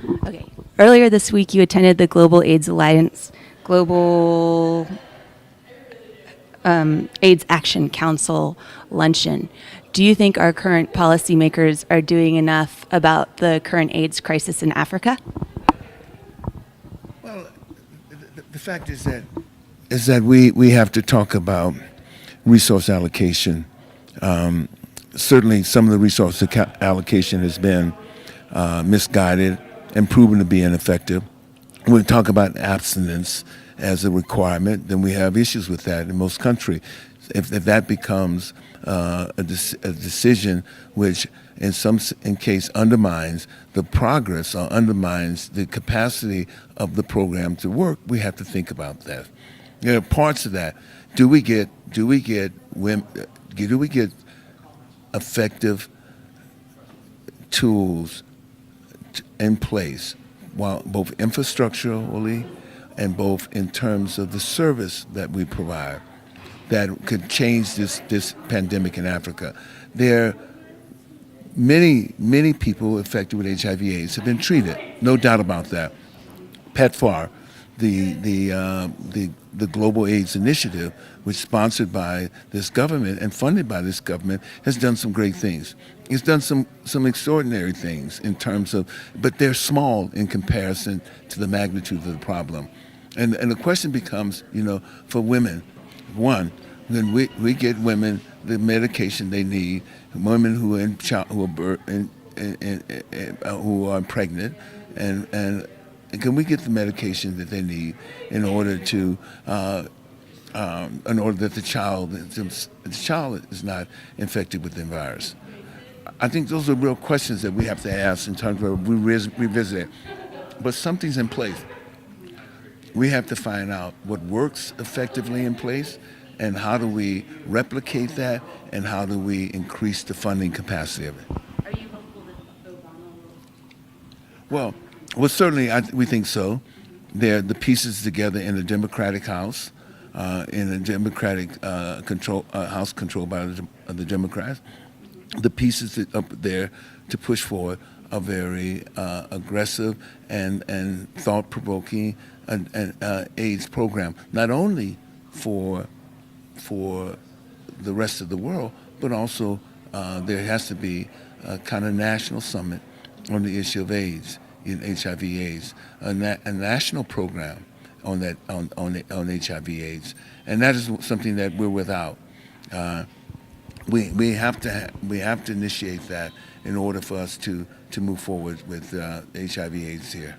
Okay. Earlier this week, you attended the Global AIDS Alliance Global AIDS Action Council luncheon. Do you think our current policymakers are doing enough about the current AIDS crisis in Africa? Well, the fact is that we have to talk about resource allocation. Certainly, some of the resource allocation has been misguided and proven to be ineffective. When we talk about abstinence as a requirement, then we have issues with that in most countries. If that becomes a decision which, in case, undermines the progress or undermines the capacity of the program to work, we have to think about that. There are parts of that. Do we get effective tools in place, while both infrastructurally and both in terms of the service that we provide, that could change this pandemic in Africa? There are many people affected with HIV/AIDS have been treated, no doubt about that. PEPFAR, the Global AIDS Initiative, which is sponsored by this government and funded by this government, has done some great things. It's done some extraordinary things in terms of, but they're small in comparison to the magnitude of the problem. And the question becomes, for women, one, then we get women the medication they need, women who are pregnant, and can we get the medication that they need in order that the child is not infected with the virus? I think those are real questions that we have to ask in terms of revisit. But something's in place. We have to find out what works effectively in place, and how do we replicate that, and how do we increase the funding capacity of it. Are you hopeful that Obama will? Well, certainly we think so. They're the pieces together in the Democratic House, in a Democratic House controlled by the Democrats. The pieces that up there to push forward are very aggressive and thought-provoking and AIDS program, not only for the rest of the world, but also there has to be a kind of national summit on the issue of AIDS, in HIV/AIDS, a national program on that on HIV/AIDS, and that is something that we're without. We have to initiate that in order for us to move forward with HIV/AIDS here.